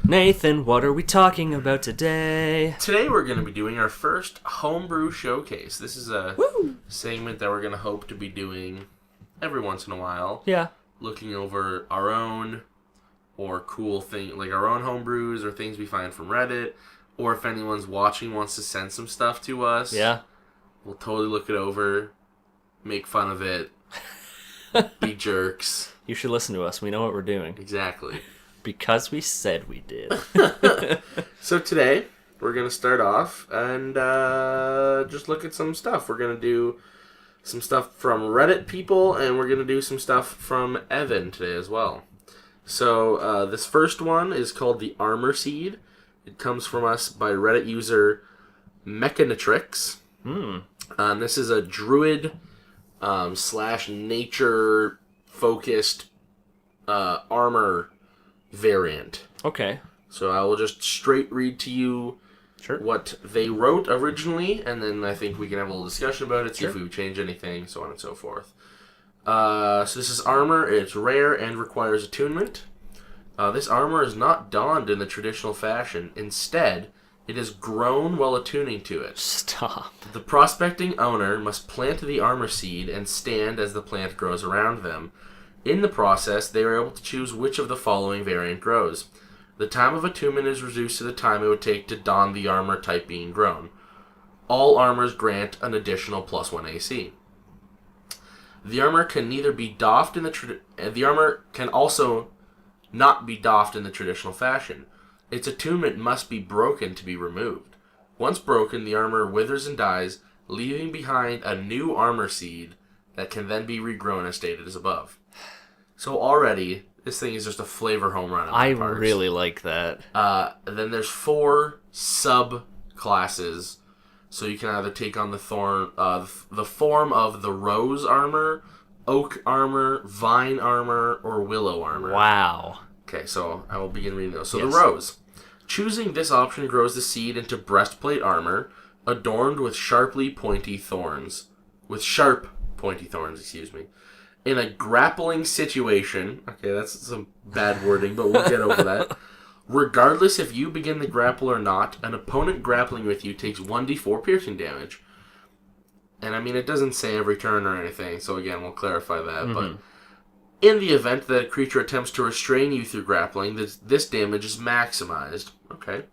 Nathan, what are we talking about today? Today we're going to be doing our first homebrew showcase. This is a segment that we're going to hope to be doing every once in a while. Yeah. Looking over our own or cool thing, like our own homebrews or things we find from Reddit. Or if anyone's watching wants to send some stuff to us. Yeah. We'll totally look it over, make fun of it, be jerks. You should listen to us. We know what we're doing. Exactly. Because we said we did. So today, we're going to start off and just look at some stuff. We're going to do some stuff from Reddit people, and we're going to do some stuff from Evan today as well. So this first one is called the Armor Seed. It comes from us by Reddit user Mechanitrix. This is a druid / nature focused armor variant. Okay. So I will just straight read to you what they wrote originally, and then I think we can have a little discussion about it, see if we would change anything, so on and so forth. So this is armor. It's rare and requires attunement. This armor is not donned in the traditional fashion. Instead, it is grown while attuning to it. Stop. The prospecting owner must plant the armor seed and stand as the plant grows around them. In the process, they are able to choose which of the following variant grows. The time of attunement is reduced to the time it would take to don the armor type being grown. All armors grant an additional +1 AC. The armor can neither be doffed in the armor can also not be doffed in the traditional fashion. Its attunement must be broken to be removed. Once broken, the armor withers and dies, leaving behind a new armor seed that can then be regrown as stated as above. So already, this thing is just a flavor home run. I really like that. Then there's 4 sub-classes. So you can either take on the form of the rose armor, oak armor, vine armor, or willow armor. Wow. Okay, so I will begin reading those. So the rose. Choosing this option grows the seed into breastplate armor, adorned with sharp pointy thorns. In a grappling situation, okay, that's some bad wording, but we'll get over that. Regardless if you begin the grapple or not, an opponent grappling with you takes 1d4 piercing damage. And I mean, it doesn't say every turn or anything, so again, we'll clarify that. But in the event that a creature attempts to restrain you through grappling, this damage is maximized. Okay.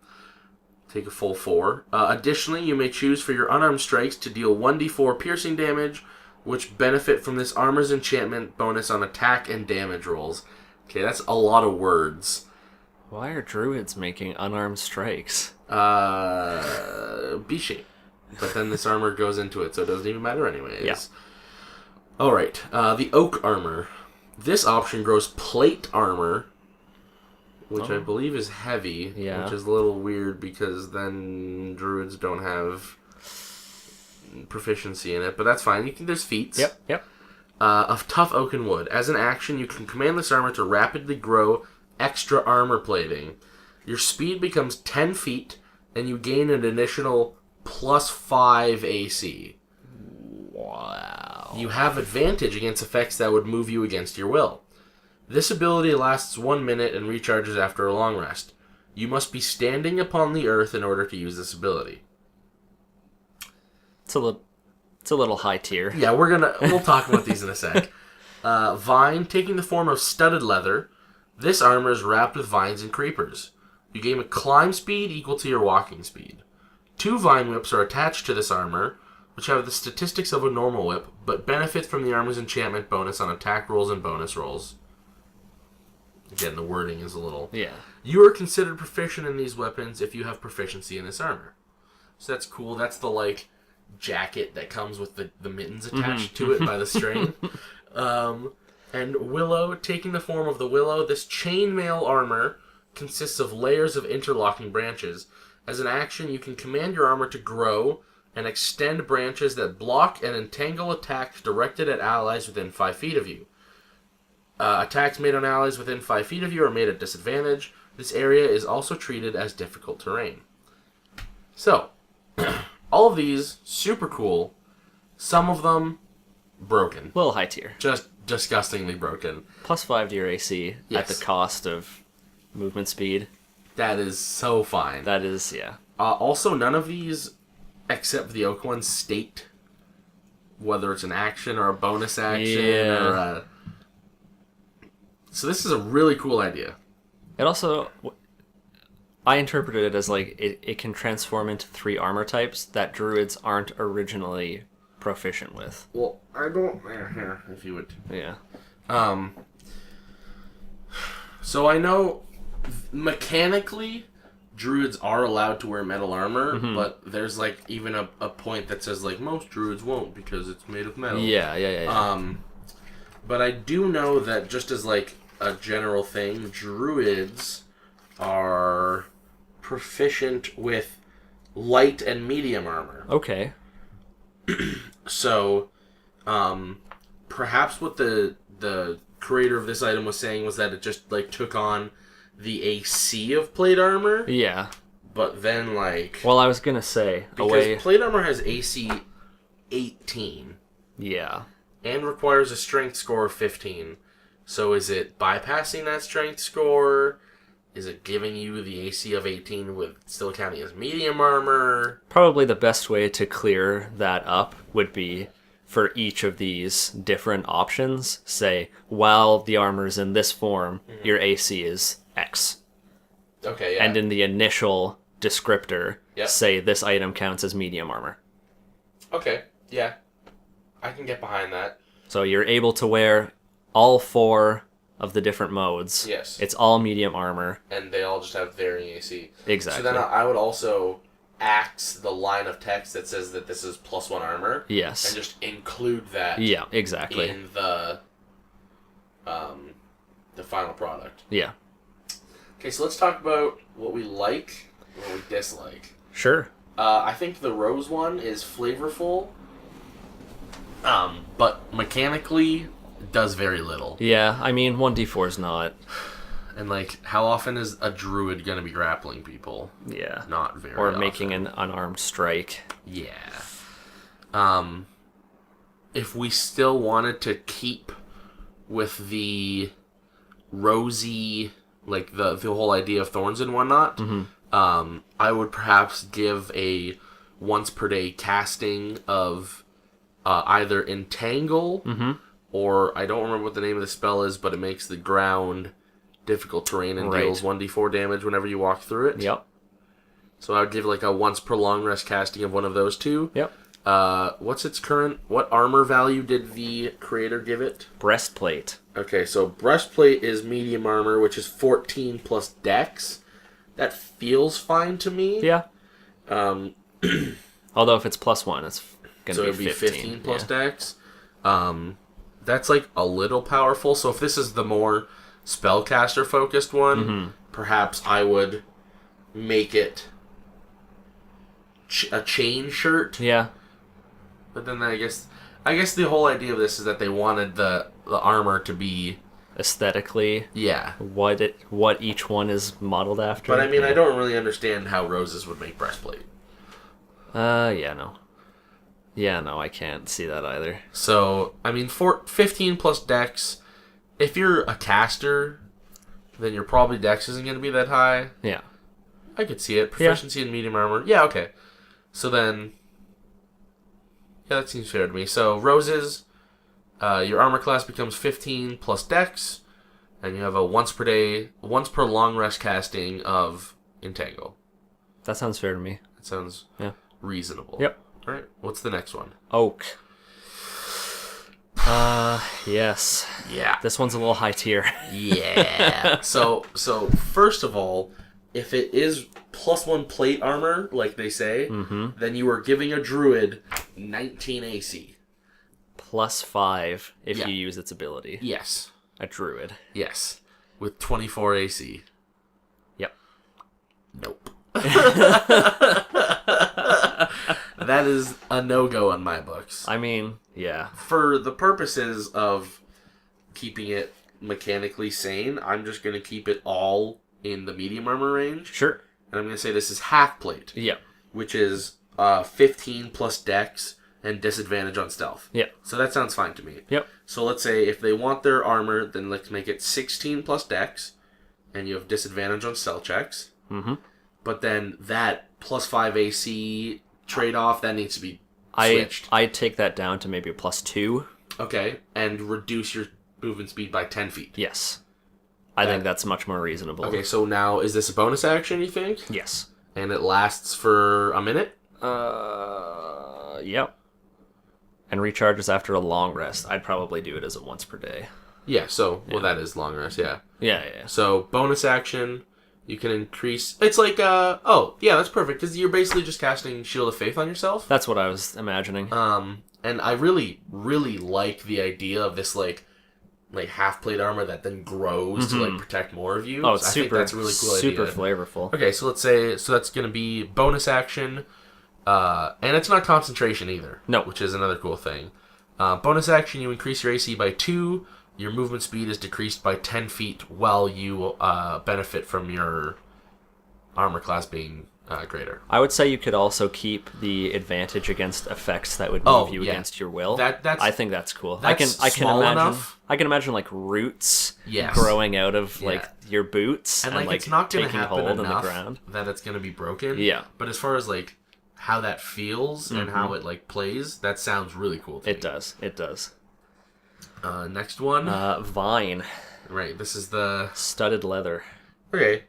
Take a full 4. Additionally, you may choose for your unarmed strikes to deal 1d4 piercing damage, which benefit from this armor's enchantment bonus on attack and damage rolls. Okay, that's a lot of words. Why are druids making unarmed strikes? B-shape. But then this armor goes into it, so it doesn't even matter anyways. Yeah. Alright, the oak armor. This option grows plate armor, which I believe is heavy, which is a little weird because then druids don't have proficiency in it, but that's fine. There's feats. Yep. Of tough oaken wood. As an action, you can command this armor to rapidly grow extra armor plating. Your speed becomes 10 feet, and you gain an additional +5 AC. Wow. You have advantage against effects that would move you against your will. This ability lasts 1 minute and recharges after a long rest. You must be standing upon the earth in order to use this ability. It's a little high tier. Yeah, we'll talk about these in a sec. Vine, taking the form of studded leather. This armor is wrapped with vines and creepers. You gain a climb speed equal to your walking speed. 2 vine whips are attached to this armor, which have the statistics of a normal whip, but benefit from the armor's enchantment bonus on attack rolls and bonus rolls. Again, the wording is a little... Yeah. You are considered proficient in these weapons if you have proficiency in this armor. So that's cool. That's the, jacket that comes with the mittens attached to it by the string. And willow, taking the form of the willow, this chainmail armor consists of layers of interlocking branches. As an action, you can command your armor to grow and extend branches that block and entangle attacks directed at allies within 5 feet of you. Attacks made on allies within 5 feet of you are made at disadvantage. This area is also treated as difficult terrain. So, all of these, super cool. Some of them, broken. A little high tier. Just disgustingly broken. +5 to your AC at the cost of movement speed. That is so fine. That is, yeah. Also, none of these, except the oak ones, state whether it's an action or a bonus action or a... So this is a really cool idea. It also... I interpreted it as like it can transform into 3 armor types that druids aren't originally proficient with. Well, I don't... Here, if you would... Yeah. So I know mechanically druids are allowed to wear metal armor, but there's like even a point that says like most druids won't because it's made of metal. Yeah. But I do know that just as like a general thing, druids are proficient with light and medium armor. Okay. So, perhaps what the creator of this item was saying was that it just like took on the AC of plate armor. Yeah. But then like... Well, I was going to say... Because plate armor has AC 18. Yeah. And requires a strength score of 15. So is it bypassing that strength score? Is it giving you the AC of 18 with still counting as medium armor? Probably the best way to clear that up would be for each of these different options, say, while the armor's in this form, your AC is X. Okay, yeah. And in the initial descriptor, Yep. say this item counts as medium armor. Okay, yeah. I can get behind that. So you're able to wear all 4 of the different modes. Yes. It's all medium armor. And they all just have varying AC. Exactly. So then I would also axe the line of text that says that this is +1 armor. Yes. And just include that Yeah, exactly. in the final product. Yeah. Okay, so let's talk about what we like and what we dislike. Sure. I think the rose one is flavorful, but mechanically does very little. Yeah, I mean, 1d4 is not... And, like, how often is a druid going to be grappling people? Yeah. Not very Or often. making an unarmed strike. Yeah. If we still wanted to keep with the rosy, like, the whole idea of thorns and whatnot, I would perhaps give a once per day casting of either Entangle, or I don't remember what the name of the spell is, but it makes the ground difficult terrain and deals 1d4 damage whenever you walk through it. Yep. So I would give like a once per long rest casting of one of those two. Yep. What armor value did the creator give it? Breastplate. Okay, so breastplate is medium armor, which is 14 plus dex. That feels fine to me. Yeah. Although if it's +1, it's going to be 15. So it'd be 15 plus dex. That's like a little powerful. So if this is the more spellcaster focused one, perhaps I would make it a chain shirt. Yeah. But then I guess the whole idea of this is that they wanted the armor to be Aesthetically, what each one is modeled after. But I mean, I don't really understand how roses would make breastplate. No, I can't see that either. So, I mean, 15 plus dex, if you're a caster, then your probably dex isn't going to be that high. Yeah. I could see it. Proficiency in medium armor. Yeah, okay. So then, yeah, that seems fair to me. So, roses, your armor class becomes 15 plus dex, and you have a once per long rest casting of Entangle. That sounds fair to me. That sounds reasonable. Yep. All right, what's the next one? Oak. Yes. Yeah. This one's a little high tier. Yeah. So first of all, if it is +1 plate armor, like they say, then you are giving a druid 19 AC. +5 if you use its ability. Yes. A druid. Yes. With 24 AC. Yep. Nope. That is a no-go on my books. I mean, yeah. For the purposes of keeping it mechanically sane, I'm just going to keep it all in the medium armor range. Sure. And I'm going to say this is half plate. Yep. Which is 15 plus dex and disadvantage on stealth. Yep. So that sounds fine to me. Yep. So let's say if they want their armor, then let's make it 16 plus dex, and you have disadvantage on stealth checks. Mm-hmm. But then that +5 AC trade-off, that needs to be switched. I'd take that down to maybe a +2. Okay, and reduce your movement speed by 10 feet. Yes. I think that's much more reasonable. Okay, so now, is this a bonus action, you think? Yes. And it lasts for a minute? Yep. And recharges after a long rest. I'd probably do it as a once per day. Yeah, so, well, that is long rest, yeah. Yeah. So, bonus action, you can increase... It's like, that's perfect, because you're basically just casting Shield of Faith on yourself. That's what I was imagining. And I really, really like the idea of this, like half-plate armor that then grows to, like, protect more of you. Oh, it's I think that's a really cool super idea. flavorful. Okay, so let's say... So that's going to be bonus action, and it's not concentration either. No. Which is another cool thing. Bonus action, you increase your AC by 2. Your movement speed is decreased by 10 feet while you benefit from your armor class being greater. I would say you could also keep the advantage against effects that would move you against your will. I think that's cool. I can imagine enough. I can imagine like roots Yes. growing out of like your boots and like it's not going to taking happen hold enough in the ground. that it's going to be broken. Yeah. But as far as like how that feels and how it like plays, that sounds really cool to me. It does. Next one. Vine. Right, this is the... Studded leather. Okay.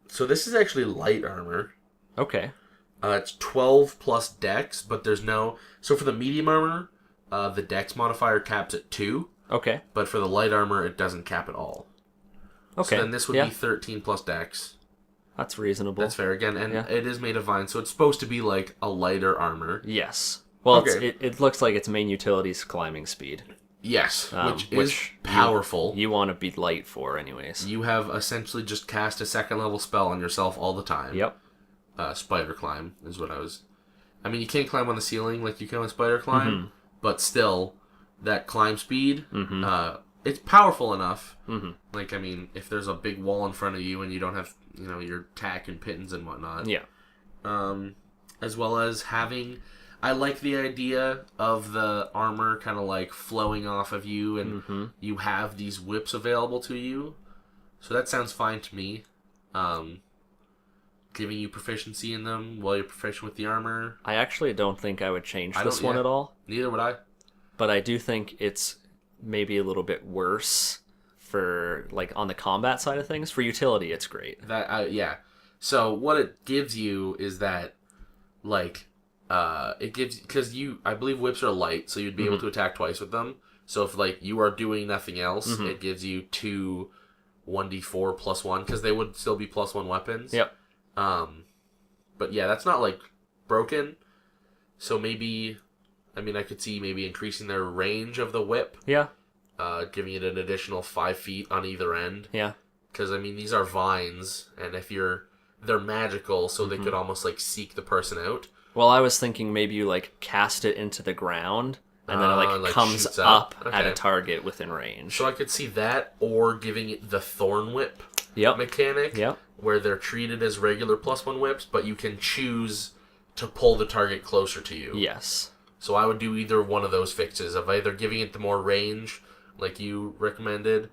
So this is actually light armor. Okay. It's 12 plus dex, but there's no... So for the medium armor, the dex modifier caps at 2. Okay. But for the light armor, it doesn't cap at all. Okay. So then this would be 13 plus dex. That's reasonable. That's fair. Again, and it is made of vine, so it's supposed to be like a lighter armor. Yes. Well, Okay. it looks like its main utility is climbing speed. Yes, which is powerful. You want to be light for, anyways. You have essentially just cast a second level spell on yourself all the time. Yep. Spider climb is what I was... I mean, you can't climb on the ceiling like you can on spider climb, but still, that climb speed, it's powerful enough. Like, I mean, if there's a big wall in front of you and you don't have, your tack and pittance and whatnot. Yeah. As well as having... I like the idea of the armor kind of like flowing off of you and you have these whips available to you. So that sounds fine to me. Giving you proficiency in them while you're proficient with the armor. I actually don't think I would change this one at all. Neither would I. But I do think it's maybe a little bit worse for, like, on the combat side of things. For utility, it's great. Yeah. So what it gives you is that, like... it gives, because I believe whips are light, so you'd be able to attack twice with them. So if like you are doing nothing else, it gives you 2 1d4 plus 1, because they would still be plus 1 weapons. Yep. But yeah, that's not like broken. So maybe, I could see maybe increasing their range of the whip. Yeah. Giving it an additional 5 feet on either end. Yeah. Because these are vines, and they're magical, so they could almost like seek the person out. Well, I was thinking maybe you, like, cast it into the ground, and then it, like comes shoots up Okay. at a target within range. So I could see that, or giving it the Thorn Whip mechanic, where they're treated as regular +1 whips, but you can choose to pull the target closer to you. Yes. So I would do either one of those fixes, of either giving it the more range, like you recommended,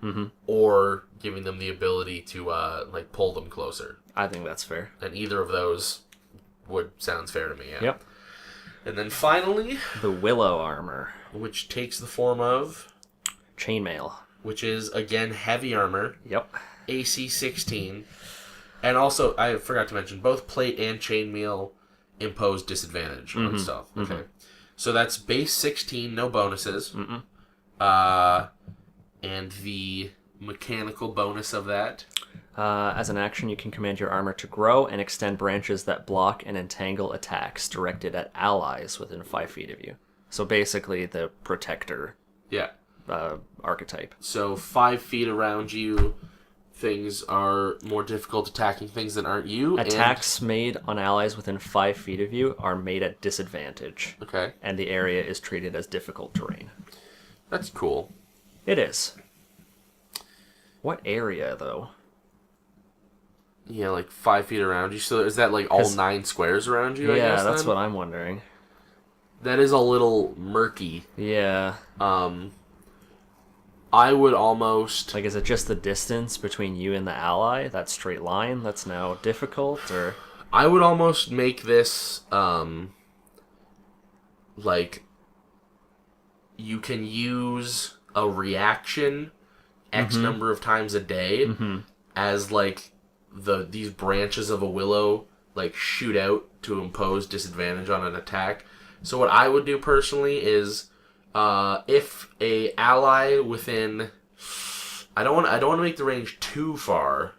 or giving them the ability to, like, pull them closer. I think that's fair. And either of those... sounds fair to me, yeah. Yep. And then finally... The Willow armor. Which takes the form of... Chainmail. Which is, again, heavy armor. Yep. AC 16. And also, I forgot to mention, both plate and chainmail impose disadvantage on stuff. Okay. So that's base 16, no bonuses. And the mechanical bonus of that... As an action, you can command your armor to grow and extend branches that block and entangle attacks directed at allies within 5 feet of you. So basically, the protector archetype. So 5 feet around you, things are more difficult attacking things that aren't you. Attacks made on allies within 5 feet of you are made at disadvantage. Okay. And the area is treated as difficult terrain. That's cool. It is. What area, though? Yeah, like 5 feet around you. So is that like all 9 squares around you? Yeah, I guess, that's then? what I'm wondering. That is a little murky. Yeah. I would almost... Like, is it just the distance between you and the ally, that straight line, that's now difficult, or... I would almost make this, like, you can use a reaction X number of times a day as, like, these branches of a willow, like, shoot out to impose disadvantage on an attack. So what I would do personally is, if a ally within... I don't want to make the range too far.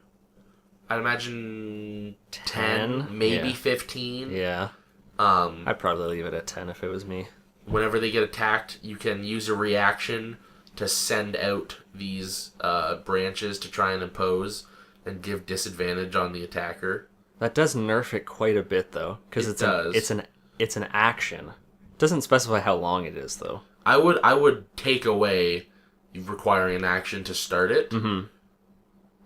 I'd imagine 10 maybe 15. Yeah. I'd probably leave it at 10 if it was me. Whenever they get attacked, you can use a reaction to send out these branches to try and impose and give disadvantage on the attacker. That does nerf it quite a bit, though, because it's an action. It doesn't specify how long it is, though. I would take away requiring an action to start it, and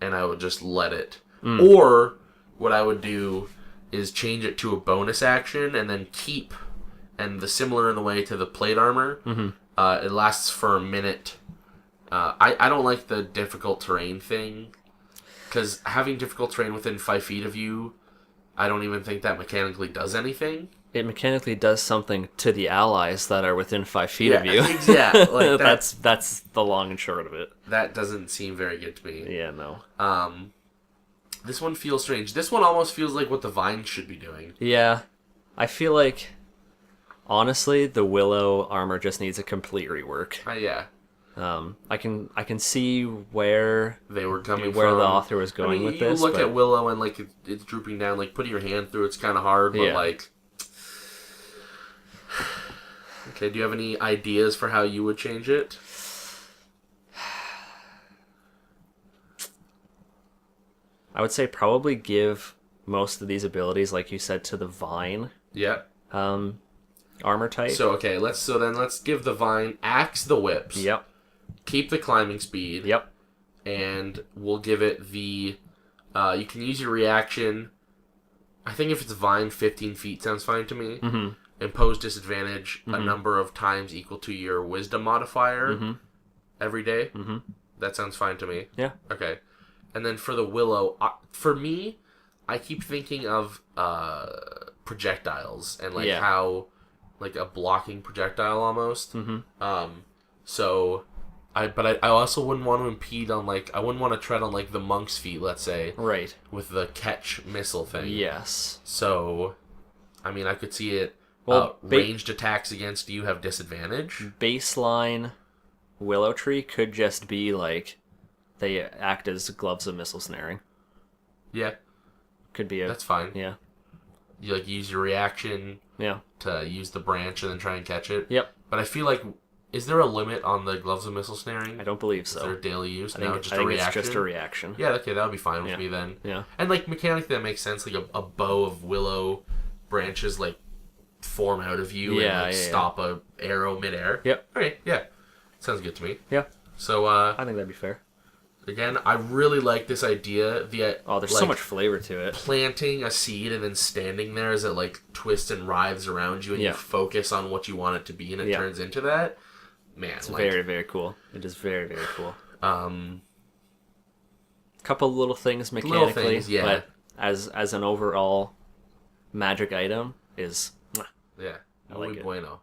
I would just let it. Or what I would do is change it to a bonus action and then keep, and similar in the way to the plate armor, it lasts for a minute. I don't like the difficult terrain thing, because having difficult terrain within 5 feet of you, I don't even think that mechanically does anything. It mechanically does something to the allies that are within 5 feet of you. Yeah, like that's the long and short of it. That doesn't seem very good to me. Yeah, no. This one feels strange. This one almost feels like what the vine should be doing. Yeah. I feel like, honestly, the willow armor just needs a complete rework. Yeah. I can see where they were coming where from. The author was going with this. You look at willow and like it's drooping down. Like putting your hand through it's kind of hard, but like. Okay, do you have any ideas for how you would change it? I would say probably give most of these abilities, like you said, to the vine. Yeah. Armor type. So let's give the vine axe the whips. Yep. Keep the climbing speed. Yep. And we'll give it the... you can use your reaction. I think if it's vine, 15 feet sounds fine to me. Mm-hmm. Impose disadvantage a number of times equal to your wisdom modifier every day. Mm-hmm. That sounds fine to me. Yeah. Okay. And then for the willow, for me, I keep thinking of projectiles and like how... like a blocking projectile almost. So... I also wouldn't want to impede on, like... I wouldn't want to tread on, like, the monk's feet, let's say. Right. With the catch missile thing. Yes. So, I mean, I could see it... Well, ranged attacks against you have disadvantage. Baseline Willow Tree could just be, like... They act as gloves of missile snaring. Yeah. Could be a... That's fine. Yeah. You, like, use your reaction... Yeah. To use the branch and then try and catch it. Yep. But I feel like... Is there a limit on the gloves of missile snaring? I don't believe so. Is there daily use? I think it's just a reaction. Yeah, okay, that would be fine with me then. Yeah. And, like, mechanically that makes sense. Like, a bow of willow branches, like, form out of you and stop a arrow midair. Yep. Okay, yeah. Sounds good to me. Yeah. So, I think that'd be fair. Again, I really like this idea. There's so much flavor to it. Planting a seed and then standing there as it, like, twists and writhes around you and you focus on what you want it to be and it turns into that. Man, it's very, very cool. It is very, very cool. Couple little things mechanically, but as an overall magic item is I like it. Bueno.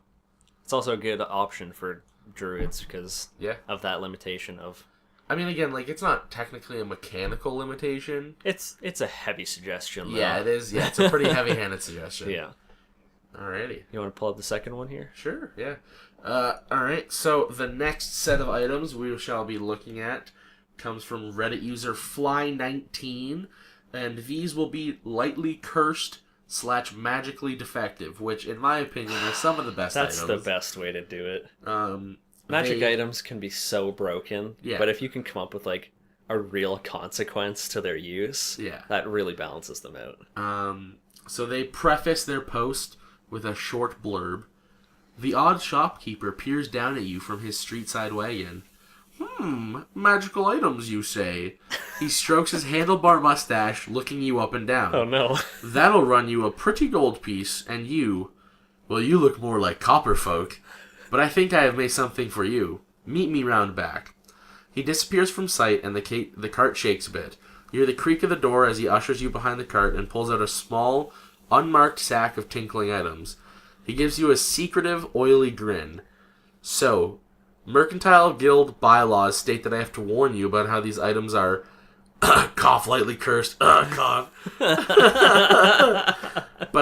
It's also a good option for druids because of that limitation of. I mean, again, like it's not technically a mechanical limitation. It's a heavy suggestion. Though. Yeah, it is. Yeah, it's a pretty heavy-handed suggestion. Yeah. Alrighty. You want to pull up the second one here? Sure. Yeah. Alright, so the next set of items we shall be looking at comes from Reddit user Fly19, and these will be lightly cursed / magically defective, which, in my opinion, are some of the best items. That's the best way to do it. Magic items can be so broken, but if you can come up with, like, a real consequence to their use, that really balances them out. So they preface their post with a short blurb. The odd shopkeeper peers down at you from his street-side wagon. Magical items, you say. He strokes his handlebar mustache, looking you up and down. Oh, no. That'll run you a pretty gold piece, and you... Well, you look more like copper folk. But I think I have made something for you. Meet me round back. He disappears from sight, and the cart shakes a bit. You hear the creak of the door as he ushers you behind the cart and pulls out a small, unmarked sack of tinkling items. He gives you a secretive, oily grin. So, Mercantile Guild bylaws state that I have to warn you about how these items are cough lightly cursed, cough. But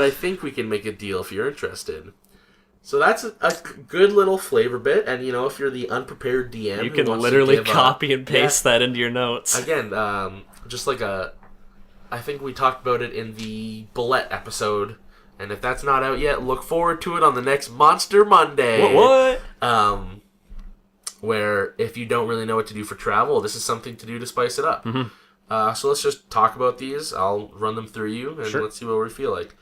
I think we can make a deal if you're interested. So that's a good little flavor bit, and if you're the unprepared DM, you can literally copy and paste that into your notes. Again, just like I think we talked about it in the Bullet episode, and if that's not out yet, look forward to it on the next Monster Monday. What? Where if you don't really know what to do for travel, this is something to do to spice it up. Mm-hmm. So let's just talk about these. I'll run them through you, and let's see what we feel like.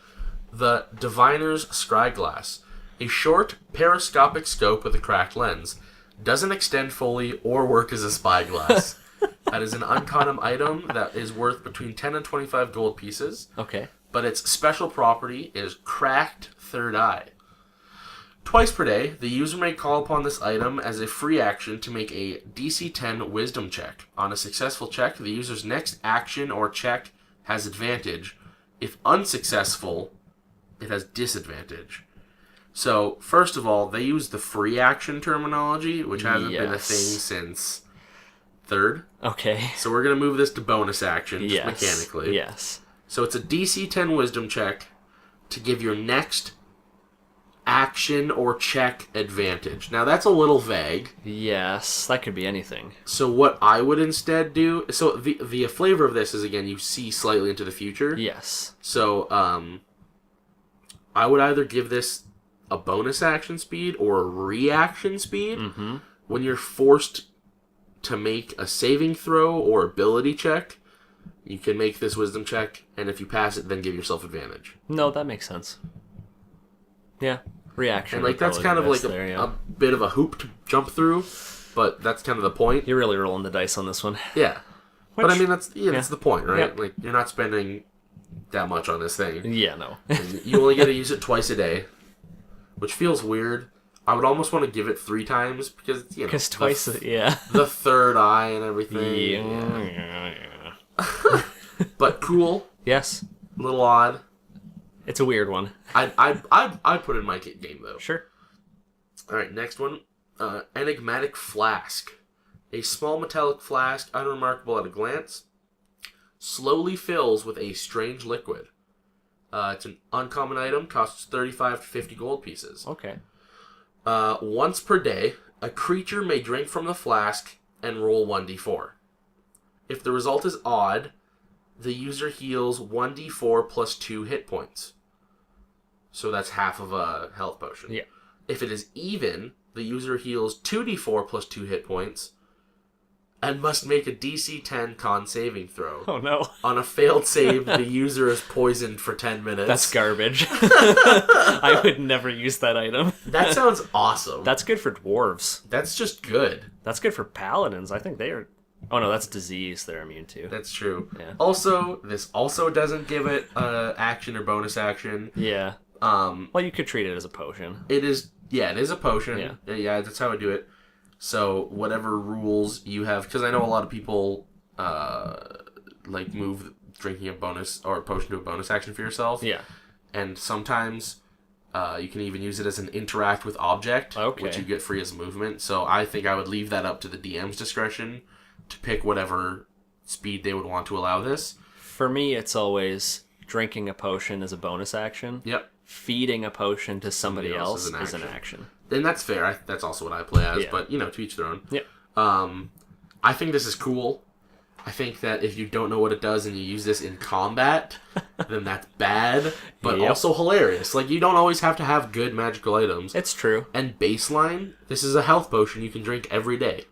The Diviner's Scryglass. A short, periscopic scope with a cracked lens. Doesn't extend fully or work as a spyglass. That is an uncommon item that is worth between 10 and 25 gold pieces. Okay. But its special property is cracked third eye. Twice per day, the user may call upon this item as a free action to make a DC 10 wisdom check. On a successful check, the user's next action or check has advantage. If unsuccessful, it has disadvantage. So, first of all, they use the free action terminology, which hasn't been a thing since 3rd. Okay. So we're going to move this to bonus action, just mechanically. Yes. So it's a DC 10 wisdom check to give your next action or check advantage. Now, that's a little vague. Yes, that could be anything. So what I would instead do... So the flavor of this is, again, you see slightly into the future. Yes. So I would either give this a bonus action speed or a reaction speed when you're forced to make a saving throw or ability check. You can make this wisdom check, and if you pass it, then give yourself advantage. No, that makes sense. Yeah, reaction. And that's kind of like a bit of a hoop to jump through, but that's kind of the point. You're really rolling the dice on this one. Yeah. But I mean, that's the point, right? Yep. Like, you're not spending that much on this thing. Yeah, no. You only get to use it twice a day, which feels weird. I would almost want to give it 3 times because, because twice, the third eye and everything. Yeah. But cool. Yes. A little odd. It's a weird one. I'd put it in my game, though. Sure. Alright, next one. Enigmatic Flask. A small metallic flask, unremarkable at a glance, slowly fills with a strange liquid. It's an uncommon item, costs 35 to 50 gold pieces. Okay. Once per day, a creature may drink from the flask and roll 1d4. If the result is odd, the user heals 1d4 plus 2 hit points. So that's half of a health potion. Yeah. If it is even, the user heals 2d4 plus 2 hit points and must make a DC 10 con saving throw. Oh no. On a failed save, the user is poisoned for 10 minutes. That's garbage. I would never use that item. That sounds awesome. That's good for dwarves. That's just good. That's good for paladins. I think they are... Oh no, that's disease they're immune to. That's true. Yeah. Also, this also doesn't give it action or bonus action. Yeah. Well, you could treat it as a potion. It is... Yeah, it is a potion. Yeah. Yeah, that's how I do it. So, whatever rules you have... Because I know a lot of people, move drinking a bonus or a potion to a bonus action for yourself. Yeah. And sometimes you can even use it as an interact with object, which you get free as movement. So, I think I would leave that up to the DM's discretion to pick whatever speed they would want to allow this. For me, it's always drinking a potion as a bonus action. Yep. Feeding a potion to somebody else is an action. And that's fair. That's also what I play as, but, to each their own. Yep. I think this is cool. I think that if you don't know what it does and you use this in combat, then that's bad, but also hilarious. Like, you don't always have to have good magical items. It's true. And baseline, this is a health potion you can drink every day.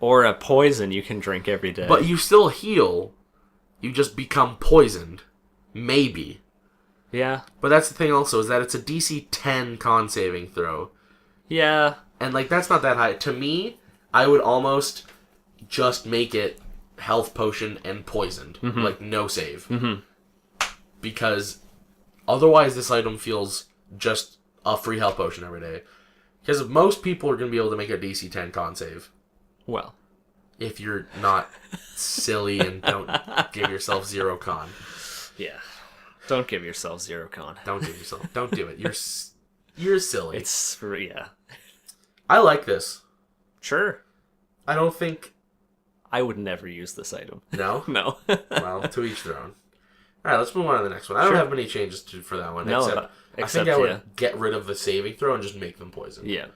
Or a poison you can drink every day. But you still heal. You just become poisoned. Maybe. Yeah. But that's the thing also, is that it's a DC 10 con saving throw. Yeah. And, that's not that high. To me, I would almost just make it health potion and poisoned. Mm-hmm. No save. Mm-hmm. Because otherwise this item feels just a free health potion every day. Because most people are going to be able to make a DC 10 con save. Well. If you're not silly and don't give yourself 0 con. Yeah. Don't give yourself 0 con. Don't do it. You're silly. Yeah. I like this. Sure. I don't think... I would never use this item. No? No. Well, to each their own. Alright, let's move on to the next one. I don't have many changes for that one. No, except I would get rid of the saving throw and just make them poison. Yeah.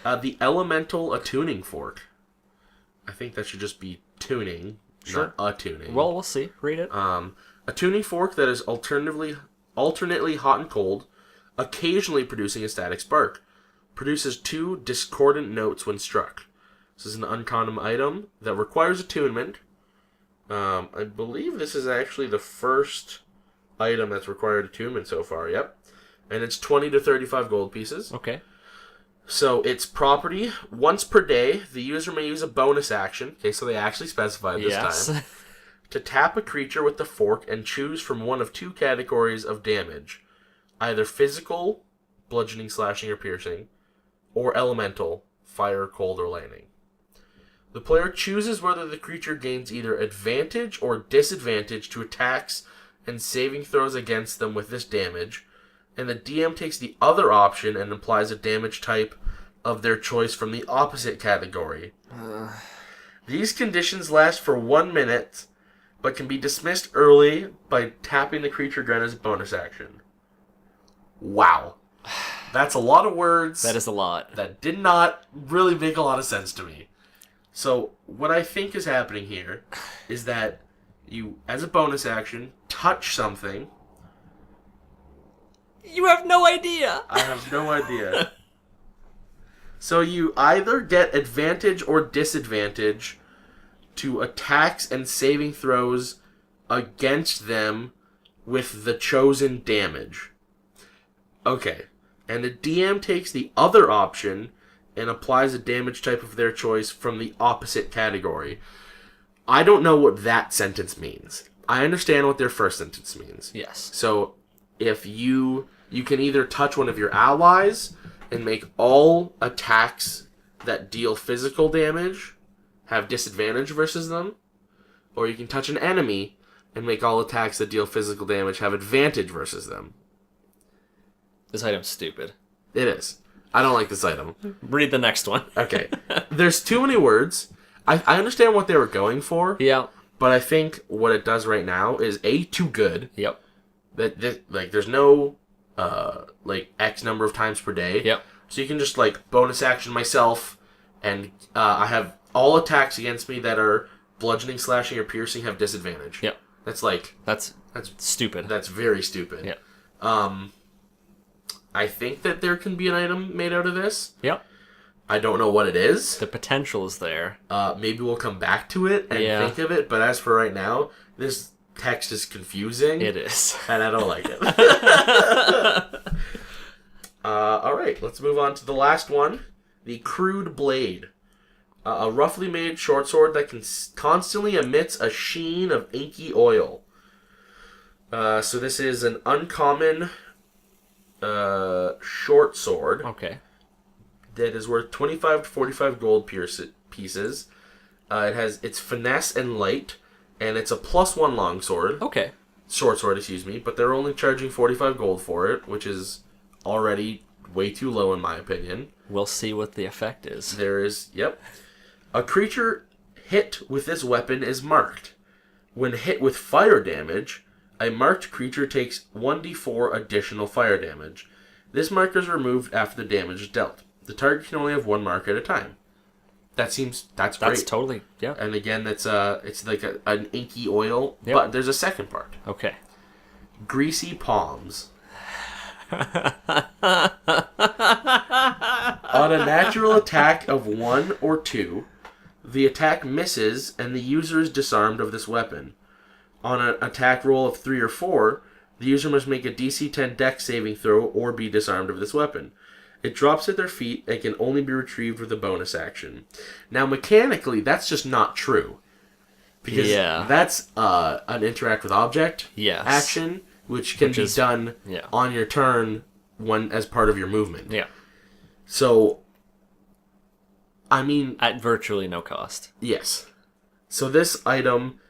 The Elemental Attuning Fork. I think that should just be tuning, not attuning. Well, we'll see. Read it. A tuning fork that is alternately hot and cold, occasionally producing a static spark. Produces 2 discordant notes when struck. This is an uncommon item that requires attunement. I believe this is actually the first item that's required attunement so far, yep. And it's 20 to 35 gold pieces. Okay. So its property, once per day, the user may use a bonus action, okay, so they actually specified this time, to tap a creature with the fork and choose from one of 2 categories of damage. Either physical, bludgeoning, slashing, or piercing, or elemental, fire, cold, or lightning. The player chooses whether the creature gains either advantage or disadvantage to attacks and saving throws against them with this damage, and the DM takes the other option and applies a damage type of their choice from the opposite category. These conditions last for 1 minute, but can be dismissed early by tapping the creature again as a bonus action. Wow. That's a lot of words. That is a lot. That did not really make a lot of sense to me. So, what I think is happening here is that you, as a bonus action, touch something. You have no idea. I have no idea. So you either get advantage or disadvantage to attacks and saving throws against them with the chosen damage. Okay. And the DM takes the other option and applies a damage type of their choice from the opposite category. I don't know what that sentence means. I understand what their first sentence means. Yes. So if you can either touch one of your allies and make all attacks that deal physical damage have disadvantage versus them, or you can touch an enemy and make all attacks that deal physical damage have advantage versus them. This item's stupid. It is. I don't like this item. Read the next one. Okay. There's too many words. I understand what they were going for. Yeah. But I think what it does right now is too good. Yep. Like there's no X number of times per day. Yep. So you can just bonus action myself, and I have all attacks against me that are bludgeoning, slashing, or piercing have disadvantage. Yep. That's stupid. That's very stupid. Yeah. I think that there can be an item made out of this. Yep. I don't know what it is. The potential is there. Maybe we'll come back to it and think of it, but as for right now, this text is confusing. It is. And I don't like it. Alright, let's move on to the last one. The Crude Blade. A roughly made short sword that constantly emits a sheen of inky oil. So this is an uncommon short sword. Okay. That is worth 25 to 45 gold pieces. It's finesse and light, and it's a +1 longsword. Okay. Short sword, excuse me, but they're only charging 45 gold for it, which is already way too low in my opinion. We'll see what the effect is. Yep. A creature hit with this weapon is marked. When hit with fire damage, a marked creature takes 1d4 additional fire damage. This marker is removed after the damage is dealt. The target can only have 1 mark at a time. That's great. That's totally, yeah. And again, it's like an inky oil, yep. But there's a second part. Okay. Greasy palms. On a natural attack of 1 or 2, the attack misses and the user is disarmed of this weapon. On an attack roll of 3 or 4, the user must make a DC 10 Dex saving throw or be disarmed of this weapon. It drops at their feet and can only be retrieved with a bonus action. Now, mechanically, that's just not true. Because that's an interact with object action, which can be done on your turn as part of your movement. Yeah. So, I mean... At virtually no cost. Yes. So this item,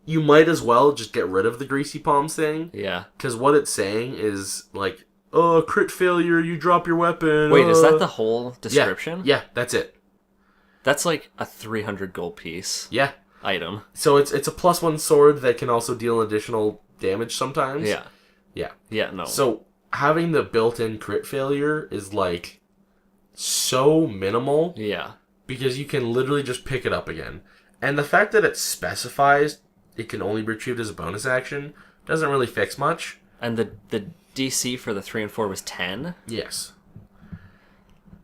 you might as well just get rid of the greasy palms thing. Yeah. Because what it's saying is, like, oh, crit failure, you drop your weapon. Wait, is that the whole description? Yeah, that's it. That's like a 300 gold piece. Yeah. Item. So it's a +1 sword that can also deal additional damage sometimes. Yeah. Yeah. Yeah, no. So having the built-in crit failure is, like, so minimal. Yeah. Because you can literally just pick it up again. And the fact that it specifies it can only be retrieved as a bonus action doesn't really fix much. And the DC for the 3 and 4 was 10? Yes.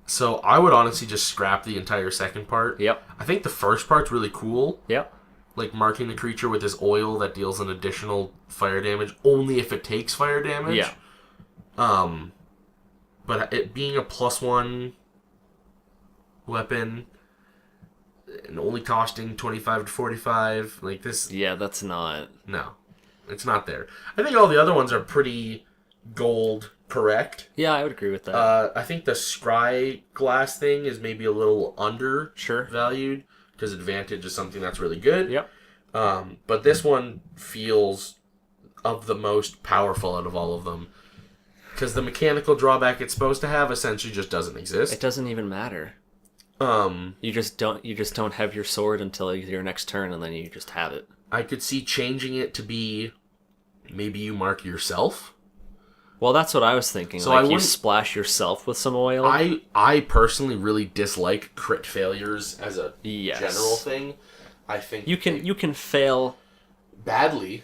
So I would honestly just scrap the entire second part. Yep. I think the first part's really cool. Yep. Like marking the creature with this oil that deals an additional fire damage only if it takes fire damage. Yeah. But it being a +1 weapon and only costing 25 to 45, like this... Yeah, that's not... No. It's not there. I think all the other ones are pretty gold correct. Yeah, I would agree with that. I think the scry glass thing is maybe a little undervalued because advantage is something that's really good. Yep. But this one feels of the most powerful out of all of them because the mechanical drawback it's supposed to have essentially just doesn't exist. It doesn't even matter. You just don't have your sword until your next turn, and then you just have it. I could see changing it to be maybe you mark yourself. Well, that's what I was thinking. So like you splash yourself with some oil. I personally really dislike crit failures as a general thing. I think you can fail badly,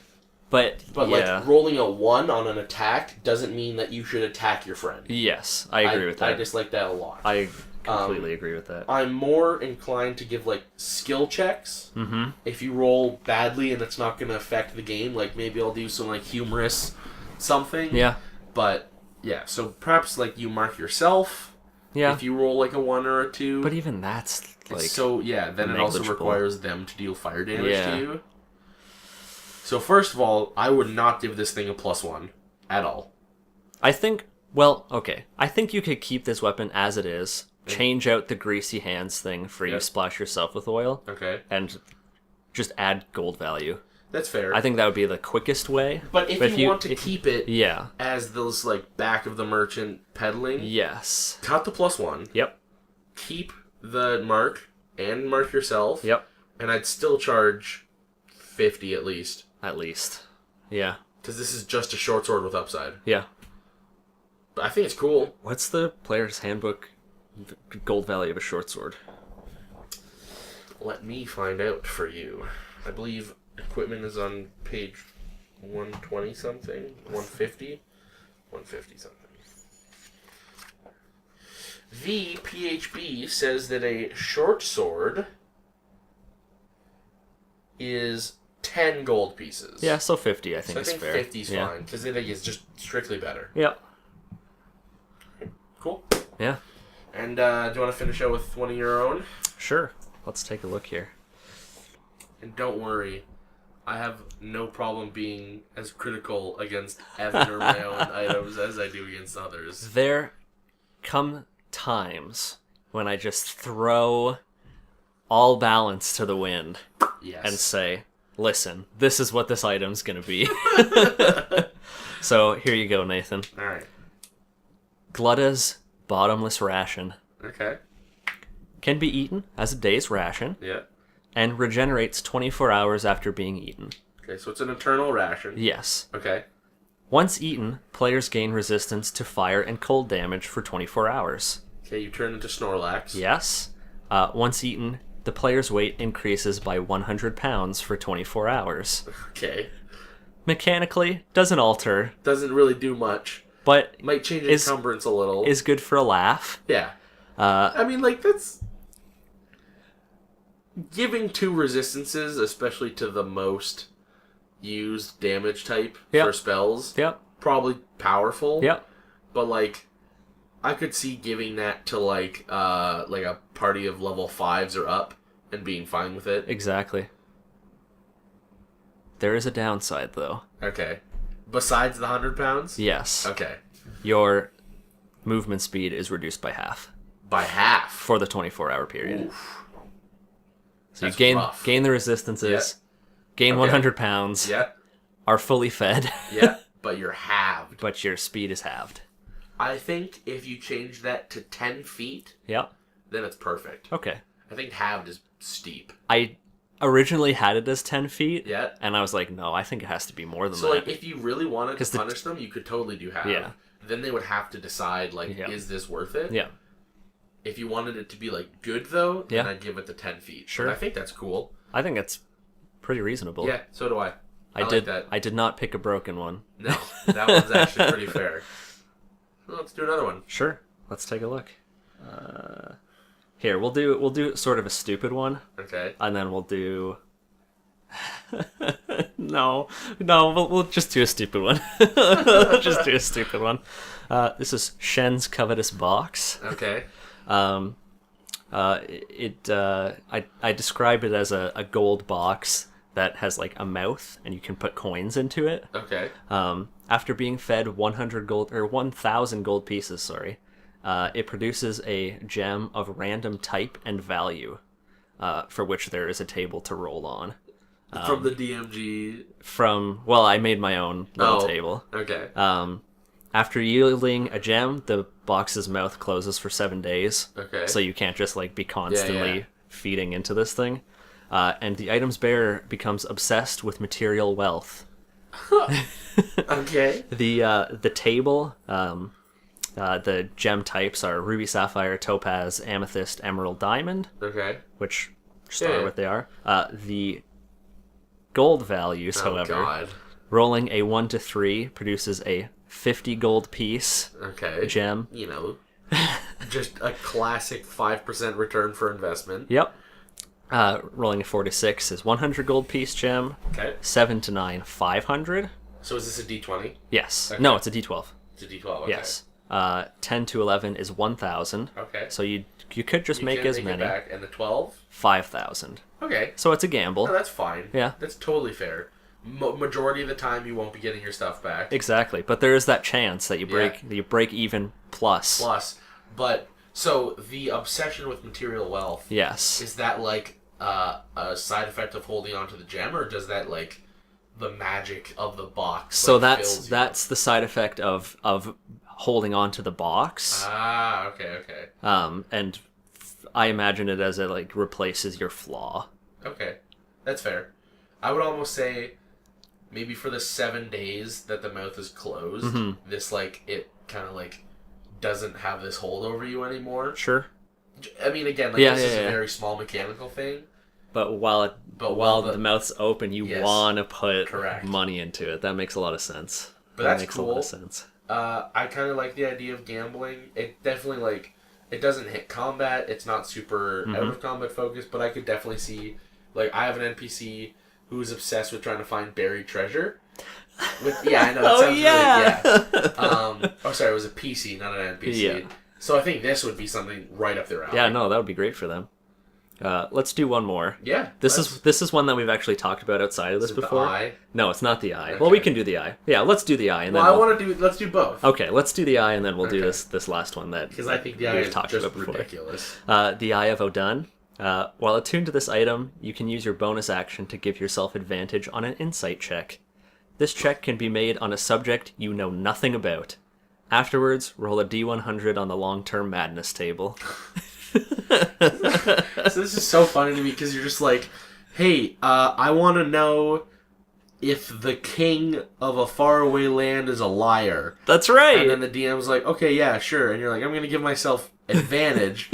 but like rolling a 1 on an attack doesn't mean that you should attack your friend. Yes, I agree with that. I dislike that a lot. I completely agree with that. I'm more inclined to give like skill checks. Mm-hmm. If you roll badly and it's not going to affect the game, like maybe I'll do some like humorous something. Yeah. But yeah, so perhaps like you mark yourself. Yeah. If you roll like a 1 or a 2. But even that's like so yeah, then it also requires them to deal fire damage to you. So first of all, I would not give this thing a +1 at all. I think I think you could keep this weapon as it is. Change out the greasy hands thing for you splash yourself with oil. Okay. And just add gold value. That's fair. I think that would be the quickest way. But if you want to keep it as those like back of the merchant peddling, yes. Cut the +1. Yep. Keep the mark and mark yourself. Yep. And I'd still charge 50 at least. At least. Yeah. Because this is just a short sword with upside. Yeah. But I think it's cool. What's the player's handbook gold value of a short sword? Let me find out for you. I believe equipment is on page 120 something, 150, 150 something. The PHB says that a short sword is 10 gold pieces. Yeah, so 50 I think so is fair. I think 50 is fine, because I think it's just strictly better. Yep. Cool. Yeah. And do you want to finish out with one of your own? Sure. Let's take a look here. And don't worry, I have no problem being as critical against Evan or my own items as I do against others. There come times when I just throw all balance to the wind and say, listen, this is what this item's going to be. So here you go, Nathan. All right. Gluta's bottomless ration. Okay. Can be eaten as a day's ration. Yeah. And regenerates 24 hours after being eaten. Okay, so it's an eternal ration. Yes. Okay. Once eaten, players gain resistance to fire and cold damage for 24 hours. Okay, you turn into Snorlax. Yes. Once eaten, the player's weight increases by 100 pounds for 24 hours. Okay. Mechanically, doesn't alter. Doesn't really do much. But might change encumbrance a little. Is good for a laugh. Yeah. I mean, like, that's... Giving 2 resistances, especially to the most used damage type for spells, probably powerful. Yep. But, like, I could see giving that to, like a party of level 5s or up and being fine with it. Exactly. There is a downside, though. Okay. Besides the 100 pounds? Yes. Okay. Your movement speed is reduced by half. By half. For the 24-hour period. Oof. So that's you gain the resistances, gain 100 pounds, are fully fed. But you're halved. But your speed is halved. I think if you change that to 10 feet, then it's perfect. Okay. I think halved is steep. I originally had it as 10 feet, and I was like, no, I think it has to be more than that. So, like, if you really wanted to punish them, you could totally do halved. Yeah. Then they would have to decide, like, is this worth it? Yeah. If you wanted it to be, like, good, though, then I'd give it the 10 feet. Sure. But I think that's cool. I think it's pretty reasonable. Yeah, so do I. I did like that. I did not pick a broken one. No, that one's actually pretty fair. Well, let's do another one. Sure. Let's take a look. Here, we'll do sort of a stupid one. Okay. And then we'll do... no, we'll just do a stupid one. We'll just do a stupid one. This is Shen's Covetous Box. Okay. I describe it as a gold box that has like a mouth and you can put coins into it. Okay. After being fed 1,000 gold pieces, it produces a gem of random type and value, for which there is a table to roll on. From the DMG? I made my own little table. Okay. After yielding a gem, the box's mouth closes for 7 days. Okay. So you can't just like be constantly feeding into this thing. And the item's bearer becomes obsessed with material wealth. Okay. The table, the gem types are ruby, sapphire, topaz, amethyst, emerald, diamond. Okay. Which start what they are. The gold values, however, rolling a 1 to 3 produces a 50 gold piece. Okay. Gem. You know, just a classic 5% return for investment. Yep. Rolling a 4 to 6 is 100 gold piece gem. Okay. 7 to 9, 500. So is this a D20? Yes. Okay. No, it's a D12. It's a D12, okay. Yes. 10 to 11 is 1,000. Okay. So you could just make as many. Back. And the 12? 5,000. Okay. So it's a gamble. No, that's fine. Yeah. That's totally fair. Majority of the time, you won't be getting your stuff back. Exactly. But there is that chance that you break even plus. But, so, the obsession with material wealth... Yes. Is that, like, a side effect of holding on to the gem, or does that, like, the magic of the box... So that's the side effect of holding on to the box. Ah, okay. And I imagine it as it, like, replaces your flaw. Okay. That's fair. I would almost say... Maybe for the 7 days that the mouth is closed, this, like, it kind of, like, doesn't have this hold over you anymore. Sure. I mean, again, like, this is a very small mechanical thing. But while the mouth's open, you want to put money into it. That makes a lot of sense. But that makes cool. A lot of sense. I kind of like the idea of gambling. It definitely, like, it doesn't hit combat. It's not super out of combat focused, but I could definitely see, like, I have an NPC... who's obsessed with trying to find buried treasure. I know, that sounds really, sorry, it was a PC, not an NPC. Yeah. So I think this would be something right up their alley. Yeah, no, that would be great for them. Let's do one more. Yeah. This is one that we've actually talked about outside of this before. The eye? No, it's not the eye. Okay. Well, we can do the eye. Yeah, let's do the eye. And then let's do both. Okay, let's do the eye, and then we'll do this last one that because I think the eye is just ridiculous. The Eye of Odun. While attuned to this item, you can use your bonus action to give yourself advantage on an insight check. This check can be made on a subject you know nothing about. Afterwards, roll a D100 on the long-term madness table. So this is so funny to me because you're just like, hey, I want to know if the king of a faraway land is a liar. That's right. And then the DM's like, okay, yeah, sure. And you're like, I'm going to give myself advantage,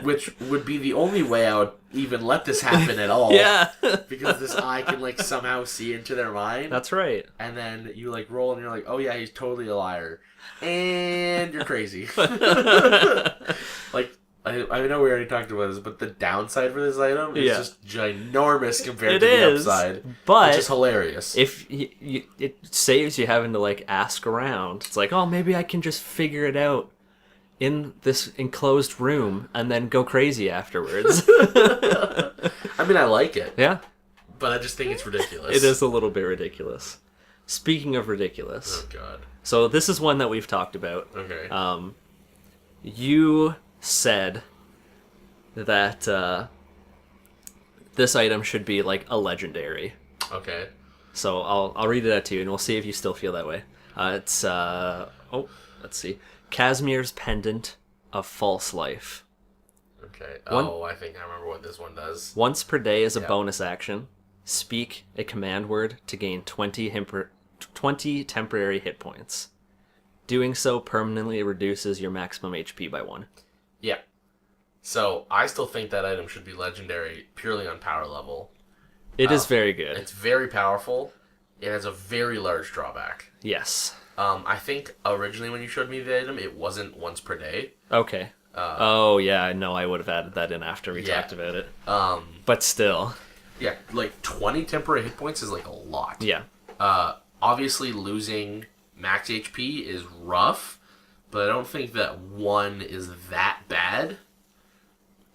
which would be the only way I would even let this happen at all. Yeah. Because this eye can, like, somehow see into their mind. That's right. And then you, like, roll and you're like, oh, yeah, he's totally a liar. And you're crazy. Like, I know we already talked about this, but the downside for this item is just ginormous compared to the upside. But which is hilarious. If it saves you having to, like, ask around. It's like, oh, maybe I can just figure it out in this enclosed room and then go crazy afterwards. I mean, I like it. Yeah. But I just think it's ridiculous. It is a little bit ridiculous. Speaking of ridiculous. Oh, God. So this is one that we've talked about. Okay. You said that this item should be like a legendary. Okay. So I'll read it out to you, and we'll see if you still feel that way. It's let's see, Casimir's Pendant of False Life. Okay. I think I remember what this one does. Once per day is a bonus action. Speak a command word to gain 20 temporary hit points. Doing so permanently reduces your maximum HP by 1. Yeah. So I still think that item should be legendary purely on power level. It is very good. It's very powerful. It has a very large drawback. Yes. I think originally when you showed me the item, it wasn't once per day. Okay. Yeah, no, I would have added that in after we talked about it. But still. Yeah, like 20 temporary hit points is like a lot. Yeah. Obviously losing max HP is rough, but I don't think that 1 is that bad.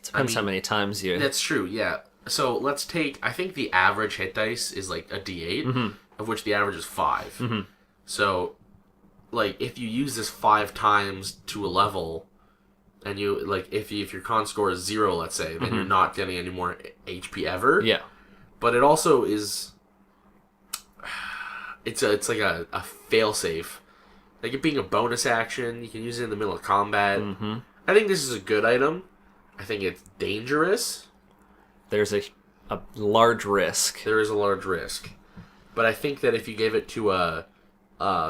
Depends how many times you... That's true, yeah. So let's take... I think the average hit dice is like a D8, of which the average is 5. Mm-hmm. So, like, if you use this 5 times to a level, and you, like, if your con score is 0, let's say, then you're not getting any more HP ever. Yeah. But it also is... It's like a failsafe. Like, it being a bonus action, you can use it in the middle of combat. Mm-hmm. I think this is a good item. I think it's dangerous. There's a large risk. There is a large risk. But I think that if you gave it to a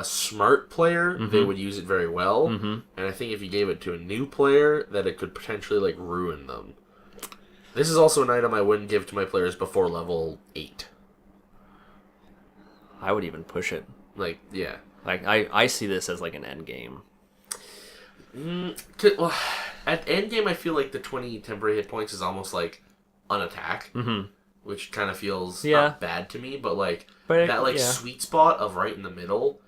smart player, they would use it very well. Mm-hmm. And I think if you gave it to a new player, that it could potentially, like, ruin them. This is also an item I wouldn't give to my players before level 8. I would even push it. Like, yeah. Like, I see this as, like, an end game. Well, at endgame, I feel like the 20 temporary hit points is almost like an attack, which kind of feels not bad to me. But like sweet spot of right in the middle,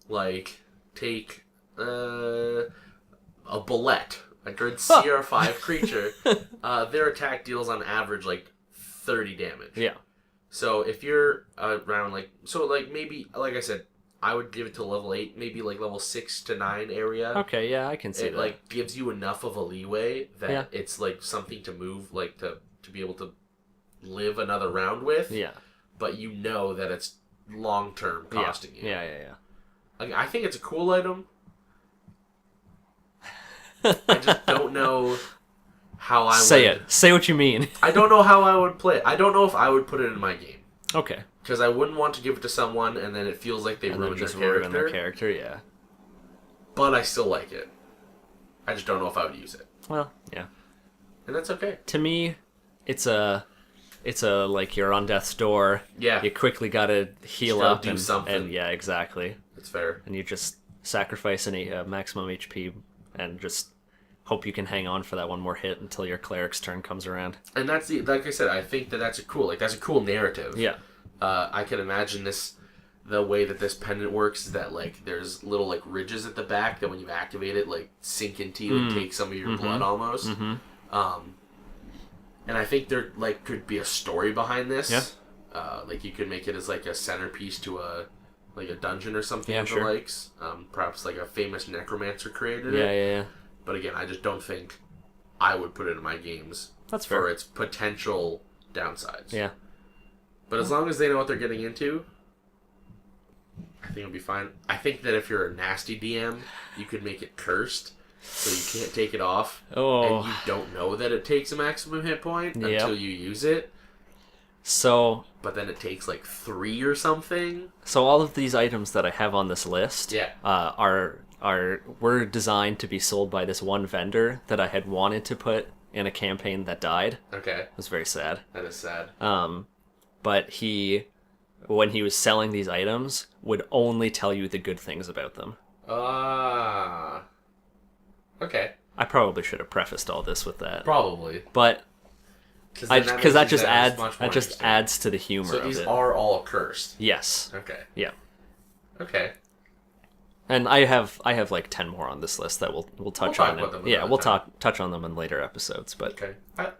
like take a bullet, a good CR5 creature. Their attack deals on average like 30 damage. Yeah. So if you're around maybe like I said, I would give it to level 8, maybe like level 6 to 9 area. Okay, yeah, I can see that. It like gives you enough of a leeway that it's like something to move, like to be able to live another round with. Yeah. But you know that it's long term costing you. Yeah. Like, I think it's a cool item. I just don't know how I Say it. Say what you mean. I don't know how I would play it. I don't know if I would put it in my game. Okay. Because I wouldn't want to give it to someone and then it feels like they ruined their character. Yeah. But I still like it. I just don't know if I would use it. Well, yeah. And that's okay. To me, it's a like you're on death's door. Yeah. You quickly gotta heal gotta up do something. and yeah, exactly. That's fair. And you just sacrifice any maximum HP and just hope you can hang on for that one more hit until your cleric's turn comes around. And that's like I said, I think that's a cool narrative. Yeah. I can imagine the way that this pendant works is that like there's little like ridges at the back that when you activate it like sink into you and take some of your blood almost. And I think there like could be a story behind this. Yeah. Like you could make it as like a centerpiece to a dungeon or something of the sure. likes. Perhaps like a famous necromancer created it. Yeah. But again, I just don't think I would put it in my games. That's fair. For its potential downsides. Yeah. But as long as they know what they're getting into, I think it'll be fine. I think that if you're a nasty DM, you could make it cursed, so you can't take it off, and you don't know that it takes a maximum hit point until you use it. So, but then it takes like 3 or something. So all of these items that I have on this list, were designed to be sold by this one vendor that I had wanted to put in a campaign that died. Okay, it was very sad. That is sad. But he, when he was selling these items, would only tell you the good things about them. Okay. I probably should have prefaced all this with that. Probably. But because that just adds to the humor of it. So these are all cursed. Yes. Okay. Yeah. Okay. And I have like 10 more on this list that we'll touch on. We'll touch on them in later episodes. But okay.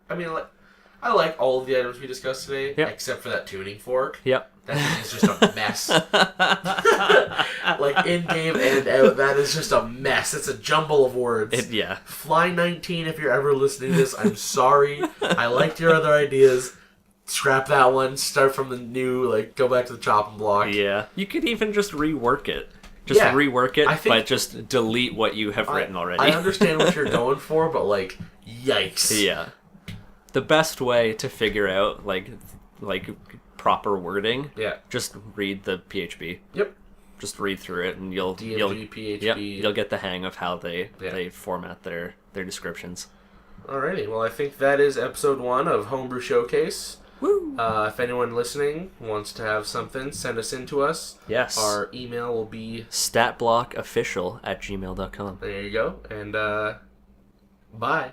I mean, like, I like all of the items we discussed today, Yep. except for that tuning fork. Yep. That thing is just a mess. Like, in-game and out, that is just a mess. It's a jumble of words. Yeah. Fly 19, if you're ever listening to this, I'm sorry. I liked your other ideas. Scrap that one. Start from the new, like, go back to the chopping block. Yeah. You could even just rework it. Rework it, but just delete what you have written already. I understand what you're going for, but, like, yikes. Yeah. The best way to figure out, like proper wording, just read the PHP. Yep. Just read through it, and you'll PHP. you'll get the hang of how they format their descriptions. Alrighty, well, I think that is episode 1 of Homebrew Showcase. Woo! If anyone listening wants to have something, send us in to us. Yes. Our email will be statblockofficial@gmail.com. There you go, and bye.